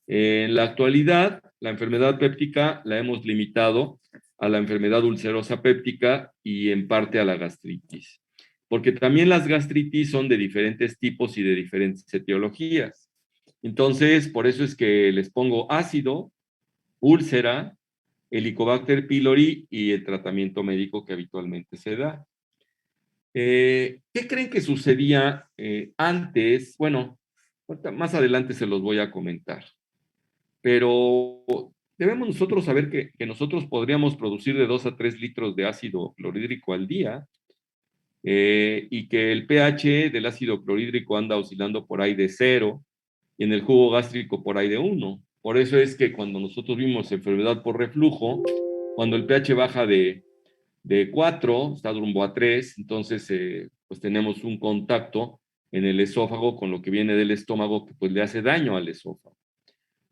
En la actualidad, la enfermedad péptica la hemos limitado a la enfermedad ulcerosa péptica y en parte a la gastritis, porque también las gastritis son de diferentes tipos y de diferentes etiologías. Entonces, por eso es que les pongo ácido, úlcera, Helicobacter pylori y el tratamiento médico que habitualmente se da. ¿Qué creen que sucedía antes? Bueno, más adelante se los voy a comentar, pero debemos nosotros saber que nosotros podríamos producir de 2 a 3 litros de ácido clorhídrico al día y que el pH del ácido clorhídrico anda oscilando por ahí de 0 y en el jugo gástrico por ahí de 1. Por eso es que cuando nosotros vimos enfermedad por reflujo, cuando el pH baja de 4, está rumbo a 3, entonces pues tenemos un contacto en el esófago con lo que viene del estómago que pues le hace daño al esófago.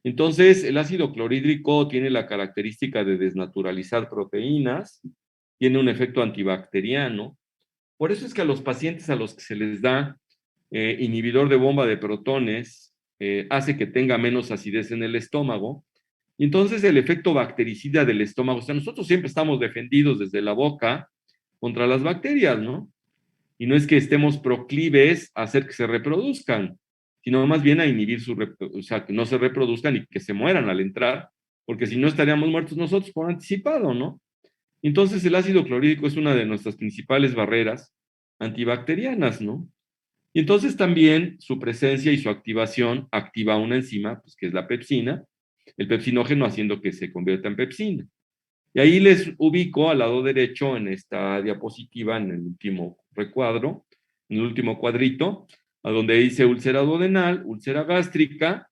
Entonces, el ácido clorhídrico tiene la característica de desnaturalizar proteínas, tiene un efecto antibacteriano. Por eso es que a los pacientes a los que se les da inhibidor de bomba de protones hace que tenga menos acidez en el estómago. Y entonces el efecto bactericida del estómago, o sea, nosotros siempre estamos defendidos desde la boca contra las bacterias, ¿no? Y no es que estemos proclives a hacer que se reproduzcan, sino más bien a inhibir o sea, que no se reproduzcan y que se mueran al entrar, porque si no estaríamos muertos nosotros por anticipado, ¿no? Entonces el ácido clorhídrico es una de nuestras principales barreras antibacterianas, ¿no? Y entonces también su presencia y su activación activa una enzima, pues, que es la pepsina, el pepsinógeno haciendo que se convierta en pepsina. Y ahí les ubico al lado derecho en esta diapositiva, en el último recuadro, en el último cuadrito, a donde dice úlcera duodenal, úlcera gástrica,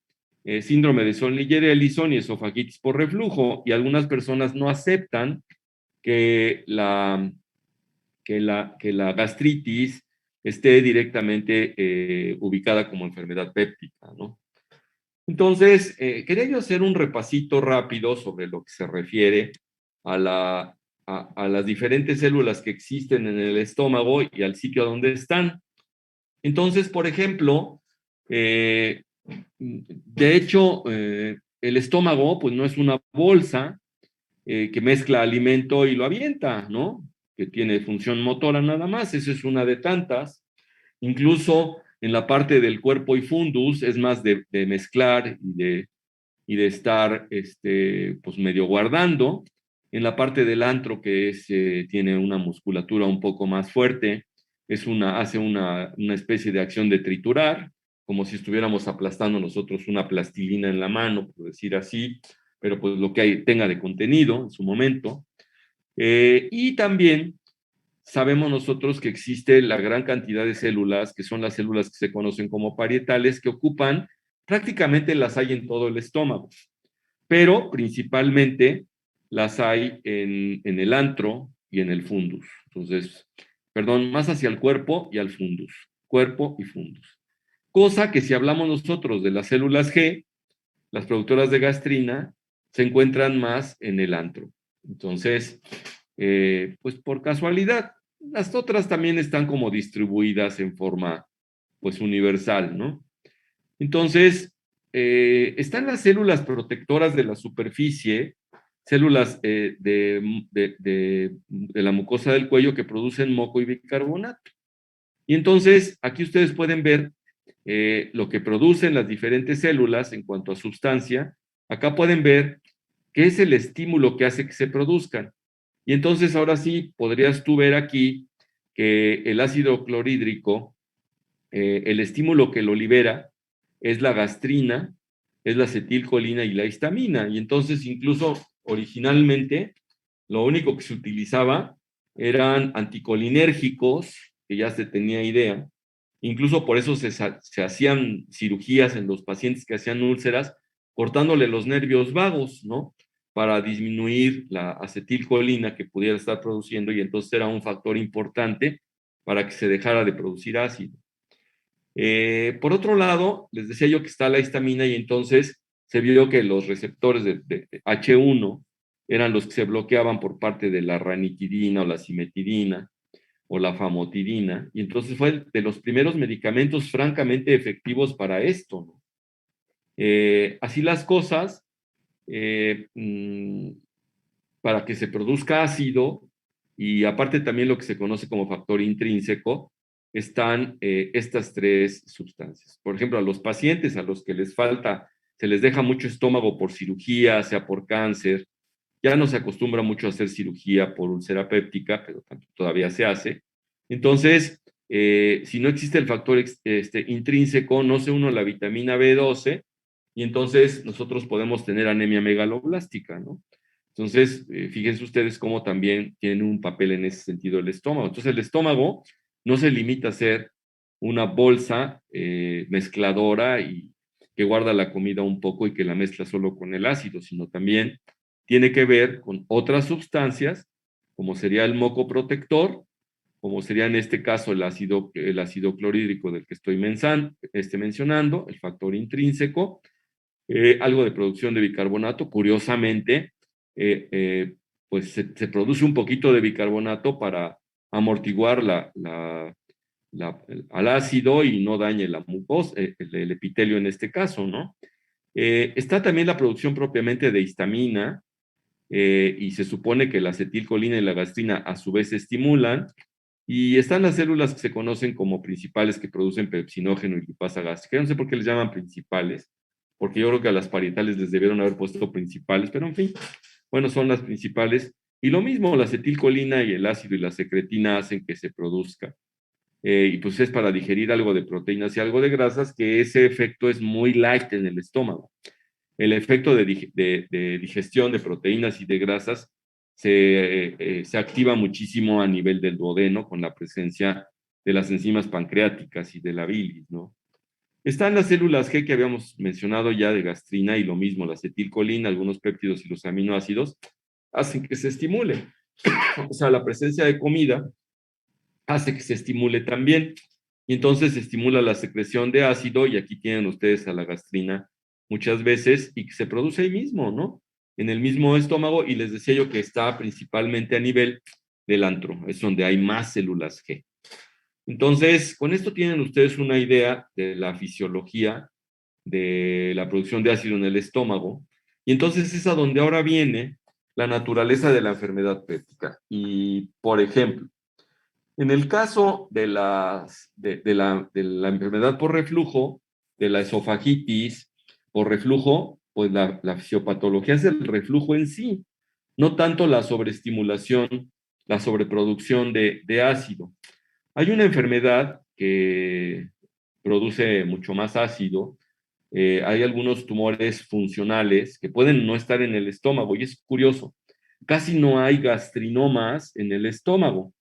síndrome de Sohn-Ligher-Ellison y esofagitis por reflujo. Y algunas personas no aceptan que la gastritis esté directamente ubicada como enfermedad péptica, ¿no? Entonces, quería yo hacer un repasito rápido sobre lo que se refiere a, a las diferentes células que existen en el estómago y al sitio donde están. Entonces, por ejemplo, de hecho, el estómago, pues no es una bolsa que mezcla alimento y lo avienta, ¿no? Que tiene función motora nada más, esa es una de tantas. Incluso en la parte del cuerpo y fundus es más de mezclar y de estar pues medio guardando. En la parte del antro, que es, tiene una musculatura un poco más fuerte, hace una especie de acción de triturar, como si estuviéramos aplastando nosotros una plastilina en la mano, por decir así, pero pues lo que tenga de contenido en su momento. Y también sabemos nosotros que existe la gran cantidad de células, que son las células que se conocen como parietales, que ocupan, prácticamente las hay en todo el estómago, pero principalmente las hay en el antro y en el fundus. Entonces, perdón, más hacia el cuerpo y al fundus, cuerpo y fundus. Cosa que si hablamos nosotros de las células G, las productoras de gastrina, se encuentran más en el antro. Entonces, pues por casualidad, las otras también están como distribuidas en forma pues universal, ¿no? Entonces, están las células protectoras de la superficie, células de la mucosa del cuello que producen moco y bicarbonato. Y entonces, aquí ustedes pueden ver lo que producen las diferentes células en cuanto a sustancia. Acá pueden ver qué es el estímulo que hace que se produzcan. Y entonces, ahora sí, podrías tú ver aquí que el ácido clorhídrico, el estímulo que lo libera es la gastrina, es la acetilcolina y la histamina. Y entonces, incluso originalmente, lo único que se utilizaba eran anticolinérgicos, que ya se tenía idea. Incluso por eso se hacían cirugías en los pacientes que hacían úlceras, cortándole los nervios vagos, ¿no? Para disminuir la acetilcolina que pudiera estar produciendo y entonces era un factor importante para que se dejara de producir ácido. Por otro lado, les decía yo que está la histamina y entonces se vio que los receptores de H1 eran los que se bloqueaban por parte de la ranitidina o la cimetidina o la famotidina, y entonces fue de los primeros medicamentos francamente efectivos para esto, ¿no? Así las cosas, para que se produzca ácido, y aparte también lo que se conoce como factor intrínseco, están estas tres sustancias. Por ejemplo, a los pacientes a los que les falta, se les deja mucho estómago por cirugía, sea por cáncer, ya no se acostumbra mucho a hacer cirugía por úlcera péptica, pero todavía se hace. Entonces, si no existe el factor intrínseco, no se une la vitamina B12, y entonces nosotros podemos tener anemia megaloblástica, ¿no? Entonces, fíjense ustedes cómo también tiene un papel en ese sentido el estómago. Entonces, el estómago no se limita a ser una bolsa mezcladora y que guarda la comida un poco y que la mezcla solo con el ácido, sino también tiene que ver con otras sustancias, como sería el moco protector, como sería en este caso el ácido clorhídrico del que estoy mencionando, el factor intrínseco, algo de producción de bicarbonato. Curiosamente, pues se produce un poquito de bicarbonato para amortiguar al ácido y no dañe la mucosa, el epitelio en este caso, ¿no? Está también la producción propiamente de histamina, y se supone que la acetilcolina y la gastrina a su vez se estimulan, y están las células que se conocen como principales que producen pepsinógeno y lipasa gástrica. Yo no sé por qué les llaman principales, porque yo creo que a las parietales les debieron haber puesto principales, pero en fin, bueno, son las principales. Y lo mismo, la acetilcolina y el ácido y la secretina hacen que se produzca. Y pues es para digerir algo de proteínas y algo de grasas, que ese efecto es muy light en el estómago. El efecto de digestión de proteínas y de grasas se activa muchísimo a nivel del duodeno con la presencia de las enzimas pancreáticas y de la bilis, ¿no? Están las células G que habíamos mencionado ya de gastrina, y lo mismo, la acetilcolina, algunos péptidos y los aminoácidos hacen que se estimule. O sea, la presencia de comida hace que se estimule también. Y entonces se estimula la secreción de ácido, y aquí tienen ustedes a la gastrina muchas veces, y que se produce ahí mismo, ¿no? En el mismo estómago, y les decía yo que está principalmente a nivel del antro, es donde hay más células G. Entonces, con esto tienen ustedes una idea de la fisiología de la producción de ácido en el estómago, y entonces es a donde ahora viene la naturaleza de la enfermedad péptica. Y, por ejemplo, en el caso de la enfermedad por reflujo, de la esofagitis por reflujo, pues la fisiopatología es el reflujo en sí, no tanto la sobreestimulación, la sobreproducción de ácido. Hay una enfermedad que produce mucho más ácido. Hay algunos tumores funcionales que pueden no estar en el estómago, y es curioso, casi no hay gastrinomas en el estómago.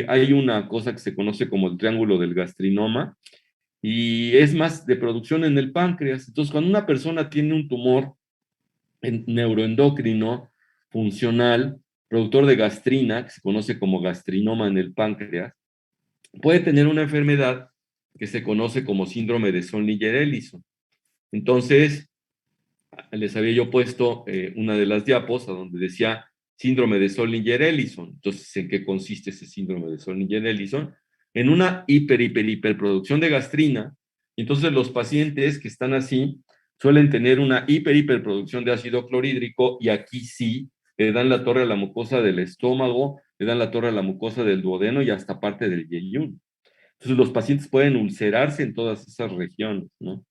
Hay una cosa que se conoce como el triángulo del gastrinoma, y es más de producción en el páncreas. Entonces, cuando una persona tiene un tumor neuroendocrino funcional, productor de gastrina, que se conoce como gastrinoma en el páncreas, puede tener una enfermedad que se conoce como síndrome de Zollinger-Ellison. Entonces, les había yo puesto una de las diapos a donde decía síndrome de Zollinger-Ellison. Entonces, ¿en qué consiste ese síndrome de Zollinger-Ellison? En una hiperproducción de gastrina. Entonces, los pacientes que están así suelen tener una hiperproducción de ácido clorhídrico, y aquí sí le dan la torre a la mucosa del estómago, le dan la torre a la mucosa del duodeno y hasta parte del yeyún. Entonces, los pacientes pueden ulcerarse en todas esas regiones, ¿no?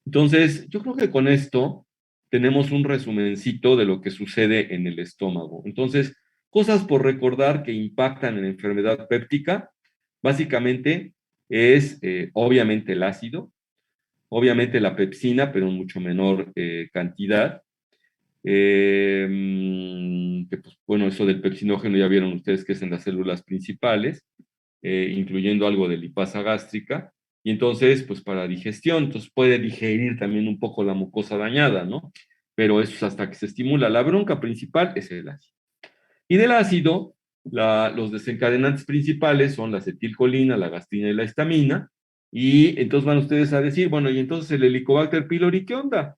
Entonces, yo creo que con esto tenemos un resumencito de lo que sucede en el estómago. Entonces, cosas por recordar que impactan en la enfermedad péptica, básicamente es obviamente el ácido, obviamente la pepsina, pero en mucho menor cantidad. Que pues, bueno, eso del pepsinógeno ya vieron ustedes que es en las células principales, incluyendo algo de lipasa gástrica, y entonces, pues para digestión, entonces puede digerir también un poco la mucosa dañada, ¿no? Pero eso es hasta que se estimula. La bronca principal es el ácido. Y del ácido, los desencadenantes principales son la acetilcolina, la gastrina y la histamina, y entonces van ustedes a decir, bueno, y entonces el Helicobacter pylori, ¿qué onda?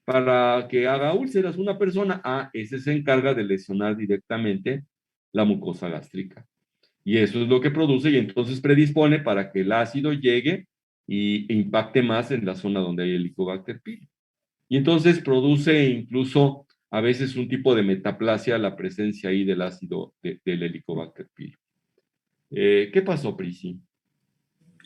Para que haga úlceras una persona, ese se encarga de lesionar directamente la mucosa gástrica. Y eso es lo que produce, y entonces predispone para que el ácido llegue y impacte más en la zona donde hay Helicobacter pylori. Y entonces produce incluso a veces un tipo de metaplasia la presencia ahí del ácido del Helicobacter pylori. ¿Qué pasó, Prisi?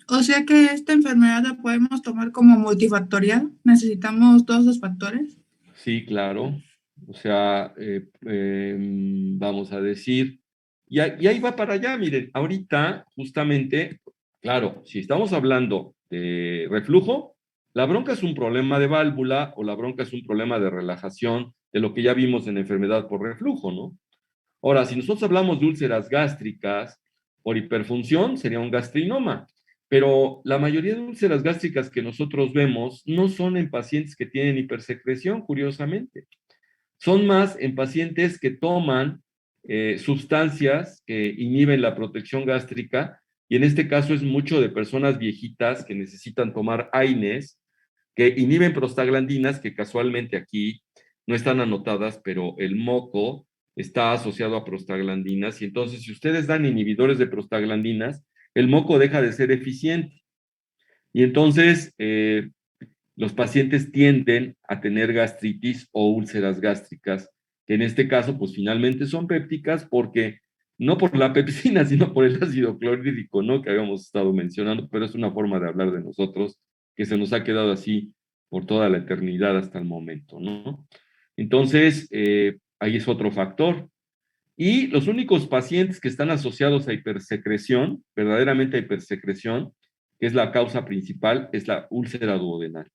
O sea que esta enfermedad la podemos tomar como multifactorial. Necesitamos todos los factores. Sí, claro. O sea, vamos a decir, y ahí va para allá, miren, ahorita justamente, claro, si estamos hablando de reflujo, la bronca es un problema de válvula o la bronca es un problema de relajación de lo que ya vimos en enfermedad por reflujo, ¿no? Ahora, si nosotros hablamos de úlceras gástricas por hiperfunción, sería un gastrinoma. Pero la mayoría de úlceras gástricas que nosotros vemos no son en pacientes que tienen hipersecreción, curiosamente. Son más en pacientes que toman sustancias que inhiben la protección gástrica, y en este caso es mucho de personas viejitas que necesitan tomar AINES, que inhiben prostaglandinas, que casualmente aquí no están anotadas, pero el moco está asociado a prostaglandinas, y entonces si ustedes dan inhibidores de prostaglandinas, el moco deja de ser eficiente. Y entonces los pacientes tienden a tener gastritis o úlceras gástricas, que en este caso, pues finalmente son pépticas porque no por la pepsina, sino por el ácido clorhídrico, ¿no? Que habíamos estado mencionando, pero es una forma de hablar de nosotros que se nos ha quedado así por toda la eternidad hasta el momento, ¿no? Entonces, ahí es otro factor. Y los únicos pacientes que están asociados a hipersecreción, verdaderamente a hipersecreción, que es la causa principal, es la úlcera duodenal.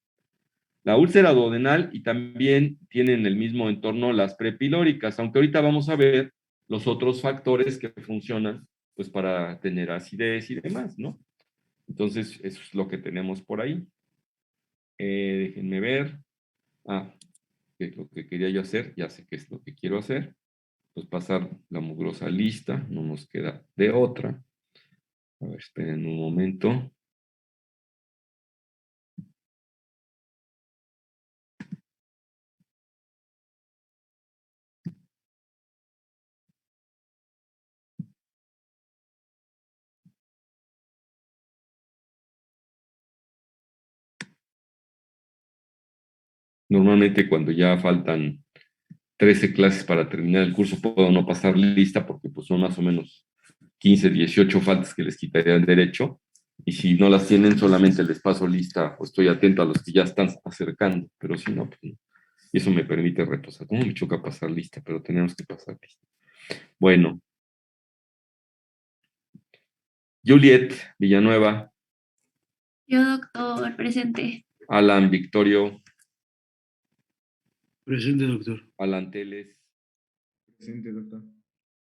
La úlcera duodenal, y también tienen el mismo entorno las prepilóricas, aunque ahorita vamos a ver los otros factores que funcionan pues para tener acidez y demás, ¿no? Entonces, eso es lo que tenemos por ahí. Déjenme ver. Ah, ¿qué es lo que quería yo hacer? Ya sé qué es lo que quiero hacer. Pues pasar la mugrosa lista, no nos queda de otra. A ver, esperen un momento. Normalmente cuando ya faltan 13 clases para terminar el curso, puedo no pasar lista porque pues son más o menos 15, 18 faltas que les quitaría el derecho. Y si no las tienen, solamente les paso lista o estoy atento a los que ya están acercando. Pero si no, pues no. Y eso me permite reposar. ¿Cómo me choca pasar lista? Pero tenemos que pasar lista. Bueno, Juliet Villanueva, Yo, doctor, presente. Alan Victorio, Presente, doctor. Alan Teles, Presente, doctor.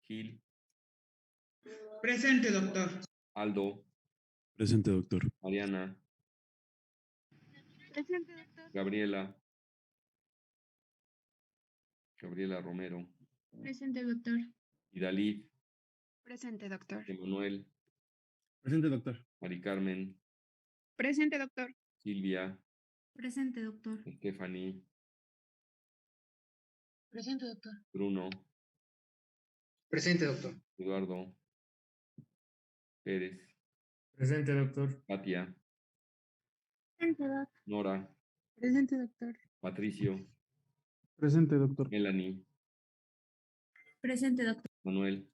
Gil, Presente, doctor. Aldo, Presente, doctor. Mariana, Presente, doctor. Gabriela Romero, Presente, doctor. Idalid, Presente, doctor. Emanuel, Presente, doctor. Mari Carmen, Presente, doctor. Silvia, Presente, doctor. Stephanie, Presente, doctor. Bruno, Presente, doctor. Eduardo, Pérez, Presente, doctor. Katia, Presente, doctor. Nora, Presente, doctor. Patricio, Presente, doctor. Melanie, Presente, doctor. Manuel,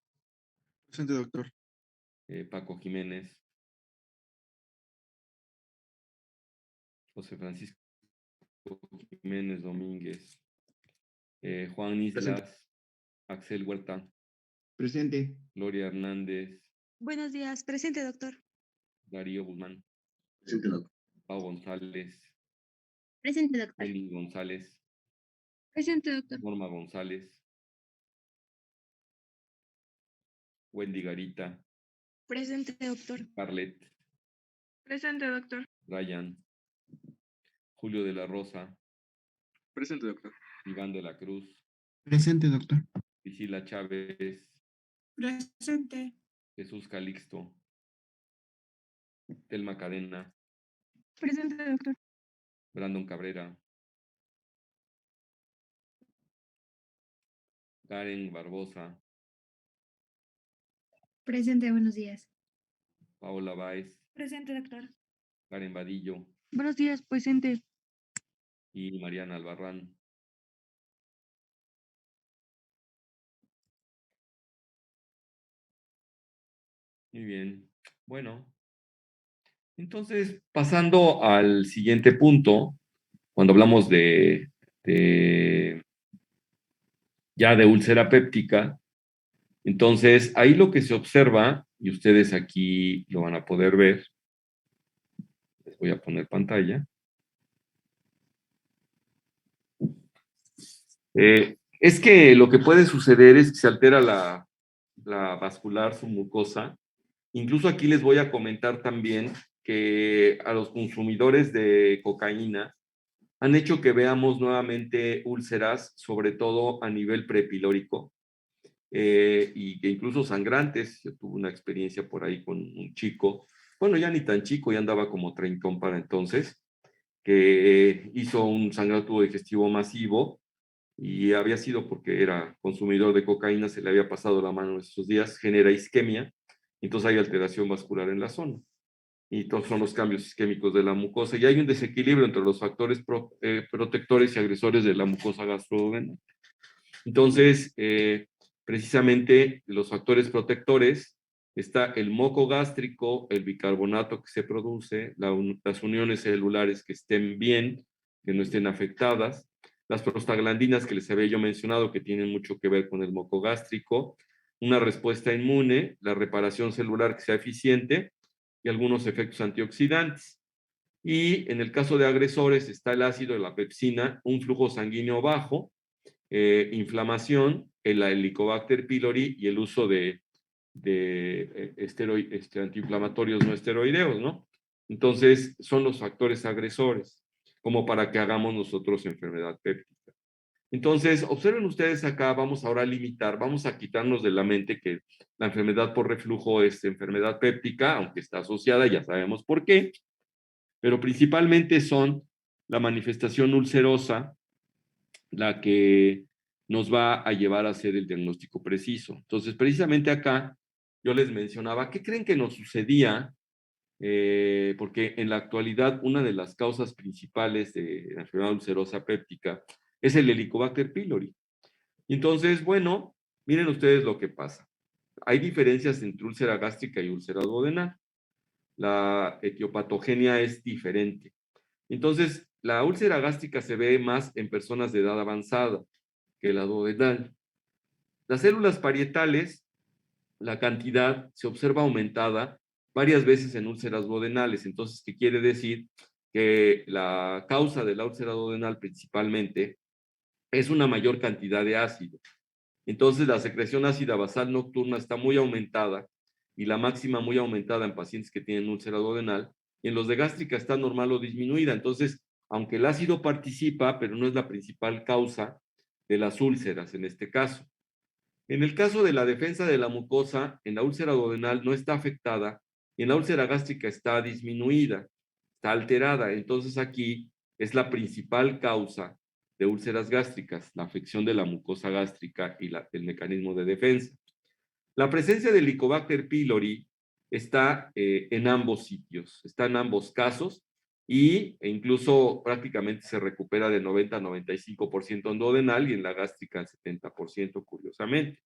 Presente, doctor. Paco Jiménez, José Francisco Jiménez Domínguez, Juan Presente. Islas, Axel Huerta, Presente. Gloria Hernández, Buenos días. Presente, doctor. Darío Guzmán, Presente, doctor. Pau González, Presente, doctor. Eli González, Presente, doctor. Norma González, Wendy Garita, Presente, doctor. Carlet, Presente, doctor. Ryan, Julio de la Rosa, Presente, doctor. Iván de la Cruz, Presente, doctor. Priscila Chávez, Presente. Jesús Calixto, Telma Cadena, Presente, doctor. Brandon Cabrera, Karen Barbosa, Presente, buenos días. Paola Báez, Presente, doctor. Karen Vadillo Buenos días, presente. y Mariana Albarrán. Muy bien. Bueno, entonces, pasando al siguiente punto, cuando hablamos ya de úlcera péptica, entonces ahí lo que se observa, y ustedes aquí lo van a poder ver, les voy a poner pantalla, es que lo que puede suceder es que se altera la vascular submucosa. Incluso aquí les voy a comentar también que a los consumidores de cocaína han hecho que veamos nuevamente úlceras, sobre todo a nivel prepilórico, y que incluso sangrantes. Yo tuve una experiencia por ahí con un chico, bueno, ya ni tan chico, ya andaba como treintón para entonces, que hizo un sangrado tubo digestivo masivo y había sido porque era consumidor de cocaína, se le había pasado la mano esos días, genera isquemia, entonces hay alteración vascular en la zona. Y todos son los cambios isquémicos de la mucosa. Y hay un desequilibrio entre los factores protectores y agresores de la mucosa gastroduodenal. Entonces, precisamente los factores protectores, está el moco gástrico, el bicarbonato que se produce, las uniones celulares que estén bien, que no estén afectadas, las prostaglandinas que les había yo mencionado que tienen mucho que ver con el moco gástrico, una respuesta inmune, la reparación celular que sea eficiente y algunos efectos antioxidantes. Y en el caso de agresores está el ácido de la pepsina, un flujo sanguíneo bajo, inflamación, el Helicobacter pylori y el uso de antiinflamatorios no esteroideos, ¿no? Entonces, son los factores agresores, como para que hagamos nosotros enfermedad péptica. Entonces, observen ustedes acá, vamos ahora a limitar, vamos a quitarnos de la mente que la enfermedad por reflujo es enfermedad péptica, aunque está asociada, ya sabemos por qué, pero principalmente son la manifestación ulcerosa, la que nos va a llevar a hacer el diagnóstico preciso. Entonces, precisamente acá yo les mencionaba, ¿qué creen que nos sucedía? Porque en la actualidad una de las causas principales de la enfermedad ulcerosa péptica es el Helicobacter pylori. Entonces, bueno, miren ustedes lo que pasa. Hay diferencias entre úlcera gástrica y úlcera duodenal. La etiopatogenia es diferente. Entonces, la úlcera gástrica se ve más en personas de edad avanzada que la duodenal. Las células parietales, la cantidad se observa aumentada varias veces en úlceras duodenales. Entonces, ¿qué quiere decir? Que la causa de la úlcera duodenal principalmente es una mayor cantidad de ácido. Entonces, la secreción ácida basal nocturna está muy aumentada y la máxima muy aumentada en pacientes que tienen úlcera duodenal, y en los de gástrica está normal o disminuida. Entonces, aunque el ácido participa, pero no es la principal causa de las úlceras en este caso. En el caso de la defensa de la mucosa, en la úlcera duodenal no está afectada y en la úlcera gástrica está disminuida, está alterada. Entonces aquí es la principal causa de úlceras gástricas, la afección de la mucosa gástrica y el mecanismo de defensa. La presencia del Helicobacter pylori está en ambos sitios, está en ambos casos e incluso prácticamente se recupera de 90 a 95% en duodenal y en la gástrica al 70%, curiosamente.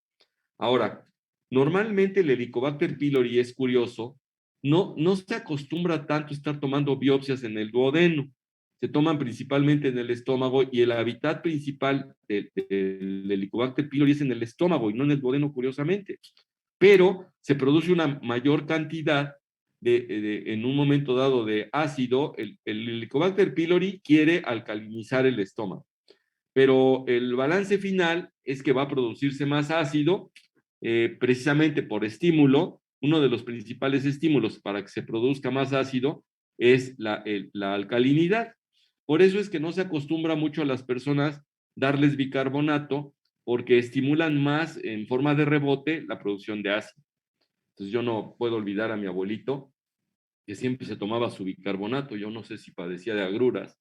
Ahora, normalmente el Helicobacter pylori es curioso, no se acostumbra tanto a estar tomando biopsias en el duodeno, se toman principalmente en el estómago y el hábitat principal del Helicobacter pylori es en el estómago y no en el duodeno, curiosamente. Pero se produce una mayor cantidad en un momento dado de ácido. El Helicobacter pylori quiere alcalinizar el estómago, pero el balance final es que va a producirse más ácido, precisamente por estímulo. Uno de los principales estímulos para que se produzca más ácido es la alcalinidad. Por eso es que no se acostumbra mucho a las personas darles bicarbonato, porque estimulan más en forma de rebote la producción de ácido. Entonces yo no puedo olvidar a mi abuelito, que siempre se tomaba su bicarbonato. Yo no sé si padecía de agruras,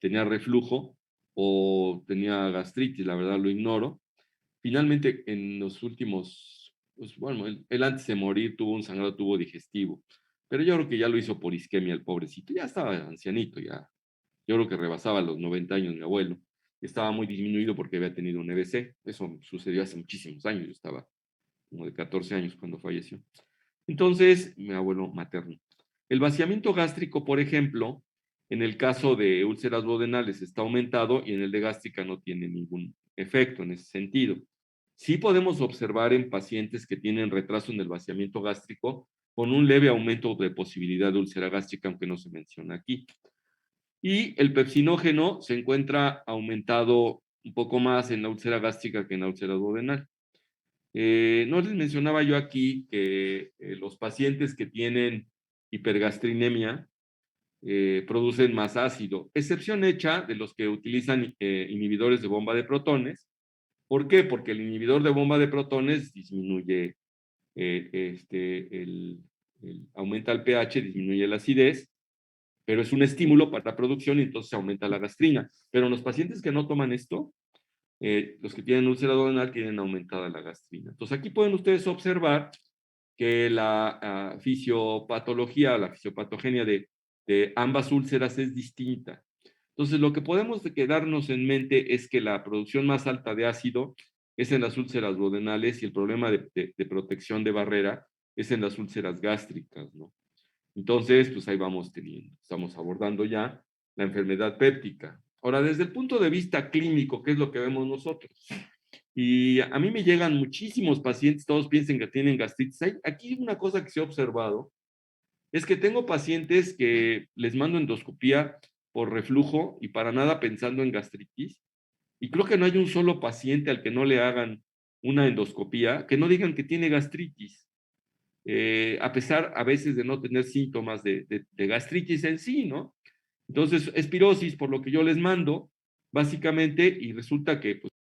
tenía reflujo o tenía gastritis, la verdad lo ignoro. Finalmente, en los últimos, pues bueno, él antes de morir tuvo un sangrado tubo digestivo. pero yo creo que ya lo hizo por isquemia el pobrecito, ya estaba ancianito, ya. Yo creo que rebasaba los 90 años mi abuelo, estaba muy disminuido porque había tenido un EBC, eso sucedió hace muchísimos años, yo estaba como de 14 años cuando falleció. Entonces, mi abuelo materno. El vaciamiento gástrico, por ejemplo, en el caso de úlceras duodenales está aumentado y en el de gástrica no tiene ningún efecto en ese sentido. Sí podemos observar en pacientes que tienen retraso en el vaciamiento gástrico con un leve aumento de posibilidad de úlcera gástrica, aunque no se menciona aquí. Y el pepsinógeno se encuentra aumentado un poco más en la úlcera gástrica que en la úlcera duodenal. No les mencionaba yo aquí que los pacientes que tienen hipergastrinemia producen más ácido, excepción hecha de los que utilizan inhibidores de bomba de protones. ¿Por qué? Porque el inhibidor de bomba de protones disminuye, aumenta el pH, disminuye la acidez, pero es un estímulo para la producción y entonces aumenta la gastrina. Pero los pacientes que no toman esto, los que tienen úlcera duodenal tienen aumentada la gastrina. Entonces aquí pueden ustedes observar que la fisiopatología, la fisiopatogenia de ambas úlceras es distinta. Entonces lo que podemos quedarnos en mente es que la producción más alta de ácido es en las úlceras duodenales y el problema de protección de barrera es en las úlceras gástricas, ¿no? Entonces, pues ahí vamos teniendo, estamos abordando ya la enfermedad péptica. Ahora, desde el punto de vista clínico, ¿qué es lo que vemos nosotros? Y a mí me llegan muchísimos pacientes, todos piensan que tienen gastritis. Aquí una cosa que se ha observado es que tengo pacientes que les mando endoscopía por reflujo y para nada pensando en gastritis. Y creo que no hay un solo paciente al que no le hagan una endoscopía que no digan que tiene gastritis. A pesar a veces de no tener síntomas de gastritis en sí, ¿no? Entonces, es pirosis por lo que yo les mando, básicamente, y resulta que pues,